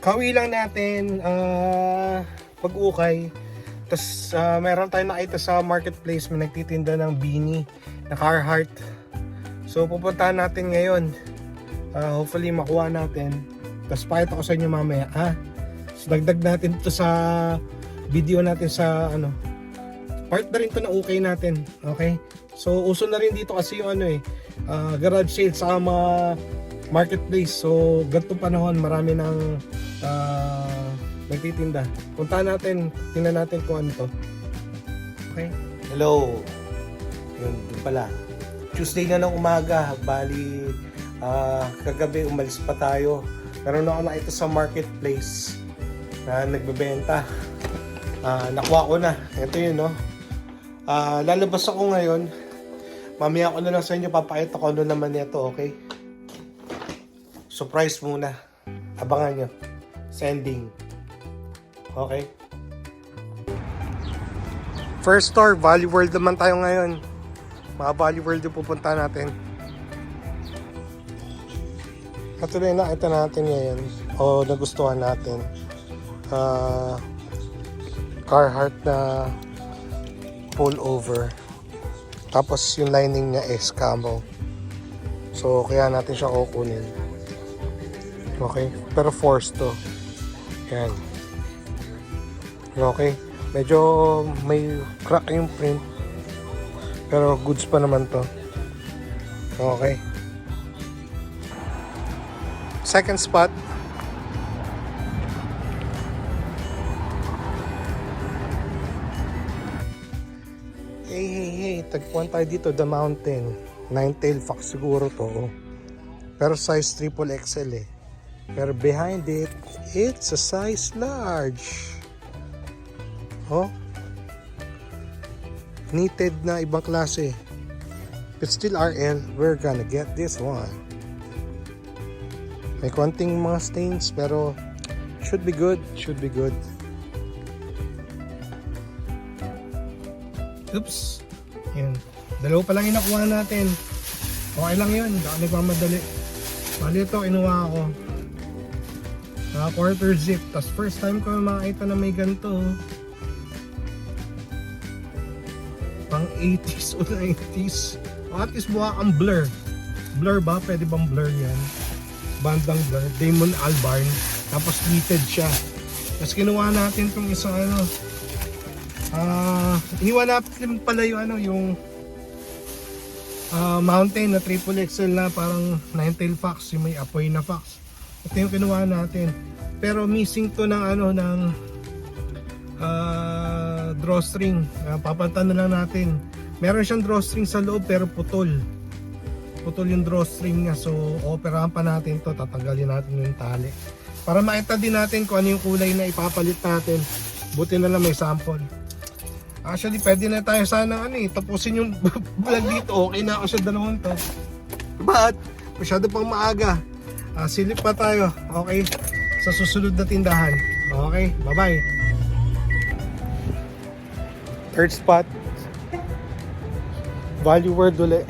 Kawi lang natin pag-ukay. Tapos meron tayong nakita sa marketplace, may nagtitinda ng beanie na Carhartt. So pupuntahan natin ngayon. Hopefully makuha natin. Tapos pakita ko sa inyo mamaya, ha? So dagdag natin ito sa video natin sa part na rin ito na ukay natin. Okay? So uso na rin dito kasi yung garage sale sa mga marketplace. So ganitong panahon marami ng nagtitinda. Puntahan natin, tingnan natin kung ano to. Okay? Hello. Yun pala. Tuesday na ng umaga. Bali kagabi umalis pa tayo. Meron ako nakita sa marketplace na nagbebenta. Nakuha ko na. Ito yun, no? Lalabas ako ngayon. Mamaya ko na lang sa inyo papakita ko ano naman ito, okay? Surprise muna. Abangan nyo. Sending. Okay? First store, Valley World naman tayo ngayon. Mga Valley World yung pupunta natin. Katuloy na ito natin ngayon. O nagustuhan natin. Carhartt na pullover. Tapos yung lining niya is camo. So kaya natin siya kukunin. Okay? Pero force to. Yan. Okay? Medyo may crack yung print. Pero goods pa naman to. Okay? Second spot. Hey, tagpuan tayo dito, The Mountain. Nine-tail fox siguro to. Pero size triple XL eh. Pero behind it, it's a size large. Oh. Knitted na ibang klase. But still RL, we're gonna get this one. May konting mga stains pero should be good, should be good. Oops. Yan. Dalawa pa lang yung nakuha natin. Okay lang yun, hindi ako nagmamadali. Bali ito, inuha ako. Quarter zip. Tapos first time ko makita na may ganito. Pang 80s o 90s. O at least mukha kang blur. Blur ba? Pwede bang blur yan? Bandang blur. Damon Albarn. Tapos tweeted siya. Tapos kinuha natin itong isang iniwan natin pala yung mountain na triple XL na parang nine-tail fox, yung may apoy na fox. Ito yung kinuha natin. Pero missing to ng drawstring. Papantan na lang natin. Meron siyang drawstring sa loob pero putol. Putol yung drawstring niya. So operahan pa natin to. Tatanggalin natin yung tali. Para makita din natin kung ano yung kulay na ipapalit natin. Buti na lang may sample. Actually, pwede na tayo sana tapusin yung vlog dito. Okay na ako sa dalawang to. But, masyado pang maaga. Silip pa tayo. Okay? Sa susunod na tindahan. Okay? Bye-bye. Third spot. Value word uli.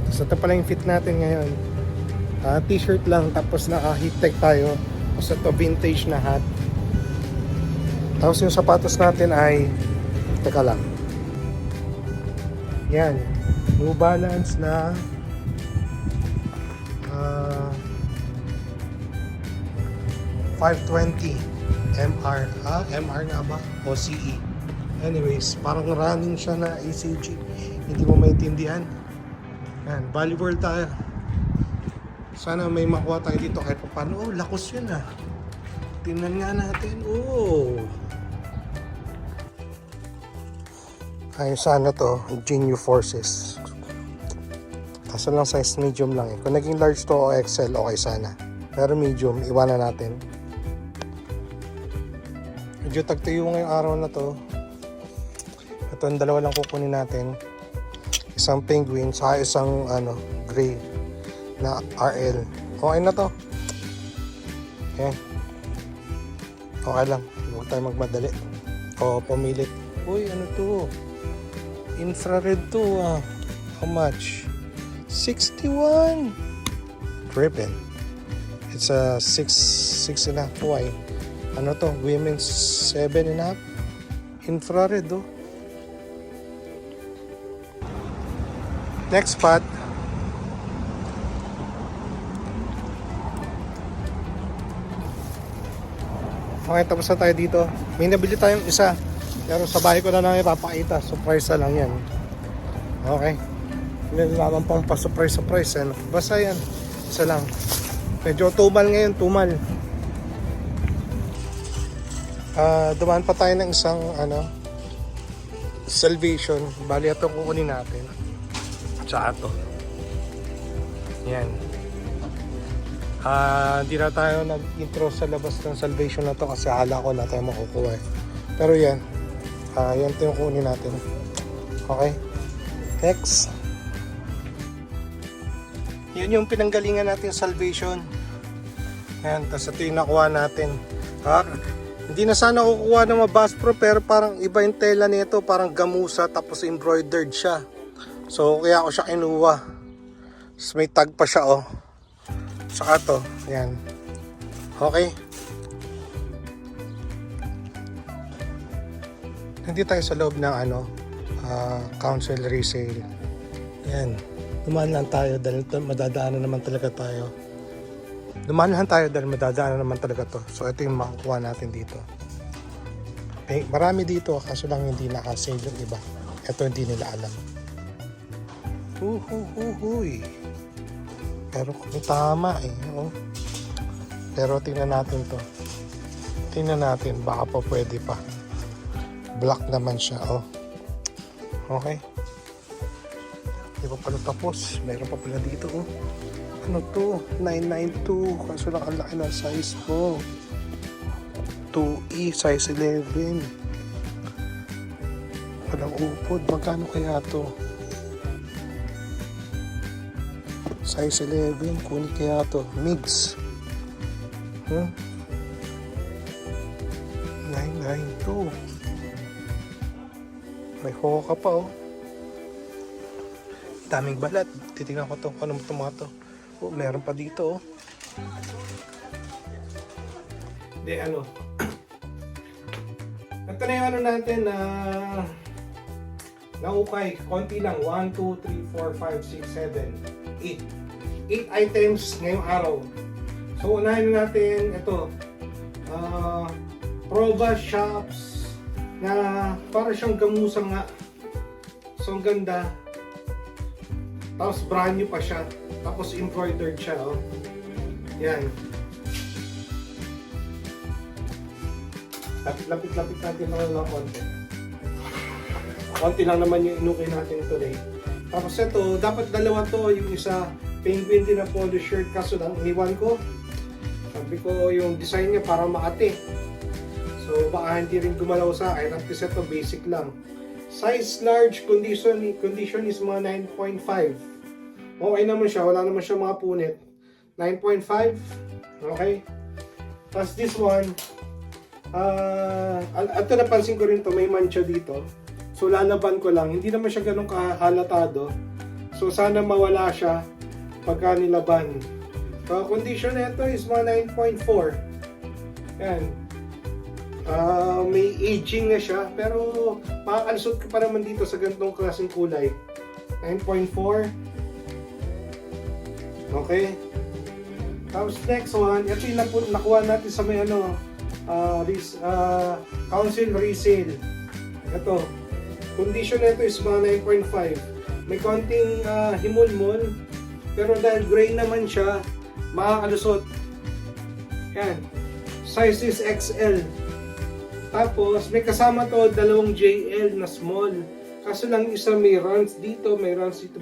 So, ito pala yung fit natin ngayon. T-shirt lang. Tapos naka-heat tech tayo. Tapos ito vintage na hat. Tapos yung sapatos natin ay teka lang. Yan. New Balance na 520 MR. MR nga ba? O CE. Anyways, parang running siya na ACG. Hindi mo maintindihan. Yan. Valley World tayo. Sana may makuha tayo dito kahit pa paano. Oh, lakos yun ah. Tingnan nga natin. Oh. Ay, sana to, Genu Forces. Kaso lang size medium lang eh. Kung naging large to o XL, okay sana. Pero medium, iwanan natin. Medyo tagtayo ngayong araw na to. Ito, ang dalawa lang kukunin natin. Isang penguin, saka isang gray na RL. Okay na to. Okay. Okay lang. Huwag tayo magmadali. O pumilit. Uy, ano to? Infrared to ah. How much? 61. Trippin'. It's a 6.5. Why? Ano to? Women's 7.5. Infrared, oh. Next spot. Okay, tapos na tayo dito. May nabili tayong isa. Pero sa bahay ko na lang ipapakita. Surprise na lang yan. Okay. Hindi naman pang pa-surprise. Ano? Basta yan. Isa lang. Medyo tumal ngayon. Tumal. Dumaan pa tayo ng isang Salvation. Bali ito kukunin natin. Tsaka ito. Yan. Hindi na tayo nag-intro sa labas ng Salvation na to kasi hala ko na tayo makukuha eh. Pero yan. Yan ito yung kukunin natin. Okay. Next. Yun yung pinanggalingan natin Salvation. Yan. Tapos ito yung nakuha natin. Hindi na sana kukuha ng mga Bass Pro pero parang iba yung tela nito. Parang gamusa tapos embroidered siya. So kaya ako siya kinuha. Tapos may tag pa siya oh. Saka to. Yan. Okay. Hindi tayo sa loob ng council resale. Yan. Dumaan lang tayo dahil madadaanan naman talaga tayo. To. So ito yung makukuha natin dito. Okay. Marami dito kaso lang hindi naka-save yung iba. Ito hindi nila alam. Huy. Pero kung tama eh. Oh. Pero tingnan natin to. Tingnan natin. Baka pa pwede pa. Black naman siya. Oh. Okay. Hindi pa pala tapos. Meron pa pala dito. Oh. Ano to? 992. Kaso lang ang laki ng size ko. 2E. Size 11. Walang upod. Magkano kaya to? Size 11, kunin kaya to. Mix. 992. May hoka pa oh. Daming balat. Titignan ko to. Ano to? Oh, meron pa dito oh. Hindi Ito na yung natin na naukay. Konti lang. 1, 2, 3, 4, 5, 6, 7 8 items ngayong araw. So unahin natin ito. Proba shops na para siyang gamusa nga. So ang ganda. Tapos brand new pa siya. Tapos embroidered siya oh. Yan. Lapit natin ng konti. Konti lang naman yung inukay natin today. Tapos ito, dapat dalawa to, yung isa penguin din na polo shirt kaso lang iniwan ko. Sabi ko yung design niya para makati. So baka hindi rin gumalaw sa akin. At least ito basic lang. Size large, condition is mga 9.5. Okay naman siya, wala naman siya mga punit. 9.5. Okay. Tapos this one, ito napansin ko rin to, may mancha dito. So lalaban ko lang, hindi naman siya ganun kahalatado. So sana mawala siya pagka nilaban. Condition nito is mga 9.4. Yan. May aging na siya pero makakalusot ka pa naman dito sa ganitong klaseng kulay. 9.4. Okay. Tapos next one, ito yung nakuha natin sa may council resale. Ito. Condition nito is mga 9.5. May konting himulmol. Pero dahil gray naman siya, makakalusot. Yan. Size is XL. Tapos, may kasama to, dalawang JL na small. Kaso lang isa may runs dito, may runs dito.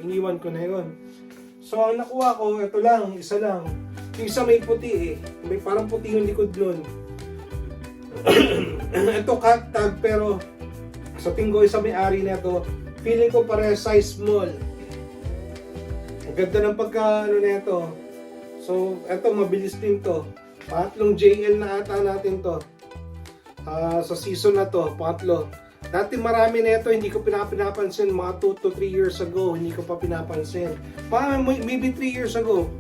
Iniwan ko na yon. So, ang nakuha ko, ito lang, isa lang. Yung isa may puti eh. May parang puti yung likod nun. Ito cut tag, pero sa tingin ko isa may-ari na ito. Feeling ko pare size small. Ang ganda ng pagka na ito. So, ito mabilis din to. Patlong JL na ata natin to. Sa season na to, patlo. Dati marami na ito, hindi ko pinapansin. Mga 2 to 3 years ago, hindi ko pa pinapansin. Maybe 3 years ago.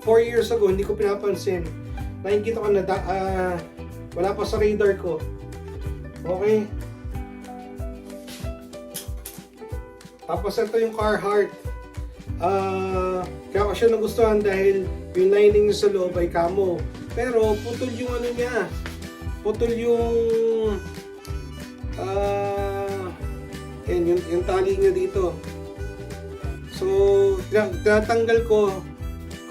4 years ago, hindi ko pinapansin. Nakikita ko na wala pa sa radar ko. Okay. Tapos ito yung Carhartt. Kaya ko siya nagustuhan dahil yung lining niya sa loob ay camo. Pero putol yung ano niya. Putol yung yung tali niya dito. So, tinatanggal ko.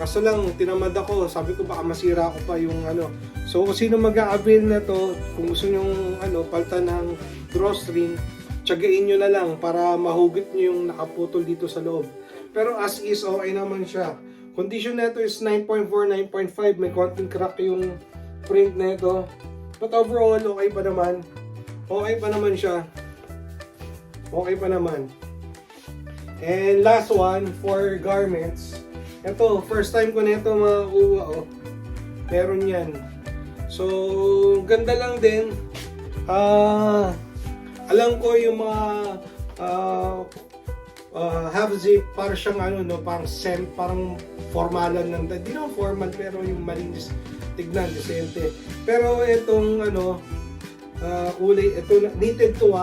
Kaso lang, tinamad ako. Sabi ko baka masira ko pa yung ano. So, kung sino mag-a-avail na to, kung gusto nyong palitan ng drawstring, tiyagain nyo na lang para mahugot nyo yung nakaputol dito sa loob. Pero as is, okay naman siya. Condition na ito is 9.4, 9.5. May konting crack yung print na ito. But overall, okay pa naman. Okay pa naman siya. Okay pa naman. And last one, for garments. Ito, first time ko na ito makakuha. Oh. Meron yan. So, ganda lang din. Alam ko yung mga half zip, parang siyang parang formalan lang. Hindi naman formal, pero yung malinis tignan, decente. Pero itong kulay, ito knitted to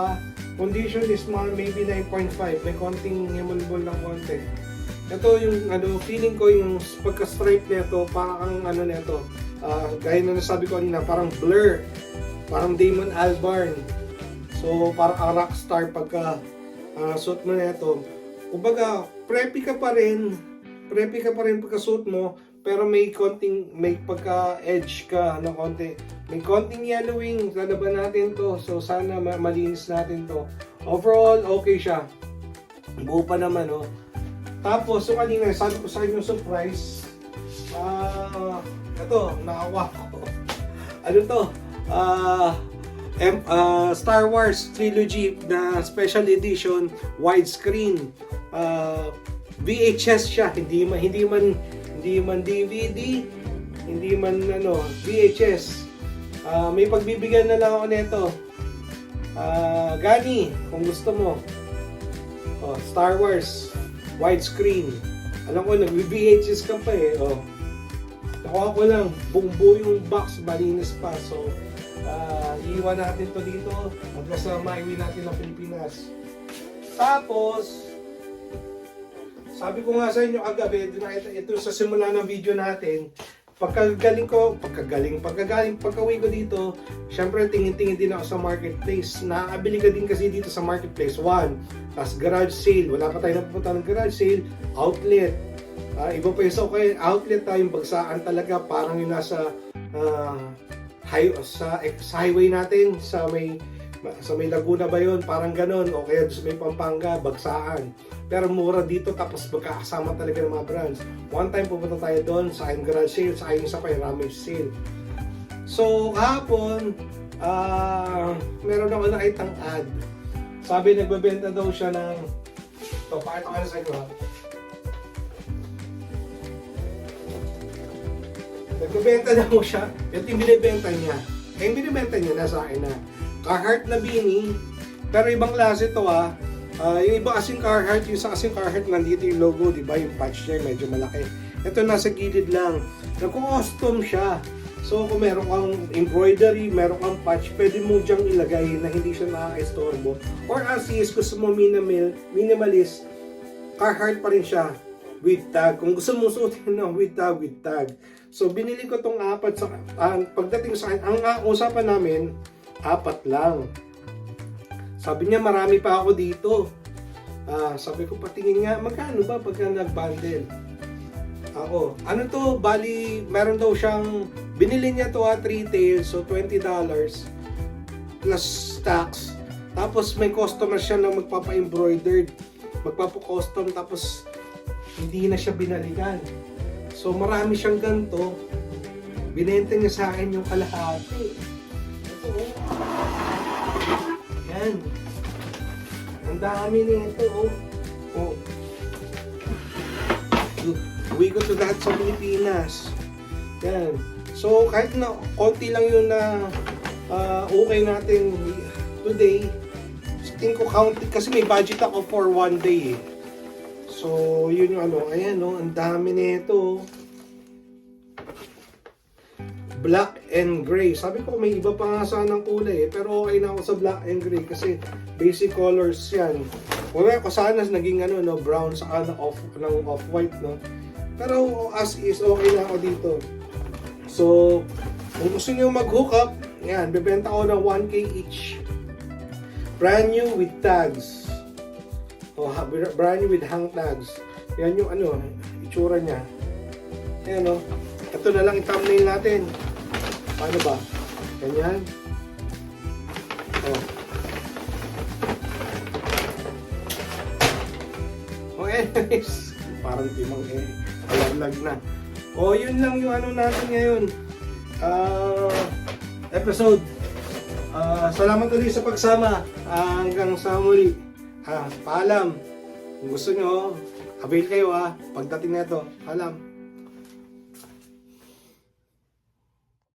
condition is maybe 9.5. May konting himulbol ng konti. Ito yung feeling ko yung pagka-stripe nito, parang nito. Gaya na nasabi ko kanina, parang Blur. Parang Damon Albarn. So, parang rockstar pagka suit mo nito. Kumbaga, preppy ka pa rin pagka-suit mo, pero may pagka-edge ka na konti. May konting yellowing, lalaban natin to. So, sana malinis natin to. Overall, okay siya. Buo pa naman, oh. Tapos, so kanina, sabi ko sa inyo surprise. Ito, nakakuha ko. Ano to? Star Wars Trilogy na special edition widescreen. VHS siya, hindi man DVD, hindi man VHS. May pagbibigyan na lang ako nito. Gani, kung gusto mo. Star Wars widescreen. Alam ko, nag-VHS ka pa eh. Nakuha ko lang, buo yung box, malinis pa. So, iiwan natin to dito. Hanggang sa maiwi natin ng Pilipinas. Tapos, sabi ko nga sa inyo kagabi, ito sa simula ng video natin, pagkauwi ko dito, syempre tingin-tingin din ako sa marketplace. Nakakabili ka din kasi dito sa marketplace. One, tas garage sale. Wala pa tayo napupunta ng garage sale. Outlet. Iba pa yung outlet yung bagsaan talaga. Parang yung nasa sa highway natin, sa may Laguna ba yun? Parang ganon. O kaya sa may Pampanga, bagsaan. Pero mura dito, tapos magkakasama talaga ng mga brands. One time pupunta tayo doon sa aking garage sale, sa aking isa pa yung rummage sale. So, kahapon, meron ako nakitang ad. Sabi, nagbebenta daw siya ng... Ito, pakita ko na sa inyo. Nagbebenta daw siya. Ito yung binibenta niya. Yung binibenta niya, nasa akin na. Carhartt na beanie. Pero ibang klase ito yung iba kasing Carhartt, yung isa kasing Carhartt, nandito yung logo, di ba? Yung patch niya, medyo malaki. Ito nasa gilid lang. Nagko-custom siya. So, kung meron kang embroidery, meron kang patch, pwede mo diyang ilagay na hindi siya nakaka-estorbo. Or as is, gusto mo minimalist, Carhartt pa rin siya with tag. Kung gusto mo suotin with tag. So, binili ko tong 4 pagdating sa akin, ang usapan namin, 4 lang. Sabi niya, marami pa ako dito. Sabi ko, patingin nga, magkano ba pagka nag-bundle? Ano to, bali, meron daw siyang, binili niya to at retail, so $20 plus tax. Tapos may customer siya na magpapa-embroidered, magpapa-custom, tapos hindi na siya binalikan. So marami siyang ganito. Binenta niya sa akin yung kalahati. Ito, yan. Ang dami nito, Uwi ko to lahat sa Pilipinas. Yan. So, kahit na konti lang yun na okay natin today, tingin ko counting kasi may budget ako for one day. So, yun yung ayan ang dami nito. black and gray. Sabi ko may iba pa nga sanang kulay eh, pero okay na ako sa black and gray kasi basic colors yan. Wala ko sana naging ano no, brown sa off-white no. Pero as is okay na ako dito. So, kung gusto niyo mag-hook up, yan, bebenta ko ng 1K each. Brand new with tags. Oh, brand new with hang tags. Yan yung ano, itsura niya. Ayan o. Ito na lang i-thumbnail natin. Paano ba? Ganyan. Oh. Oh, anyways. Parang timang alaglag na. Oh, yun lang yung ano natin ngayon. Episode. Salamat ulit sa pagsama. Hanggang sa muli. Paalam. Kung gusto nyo, avail kayo pagdating na ito. Paalam.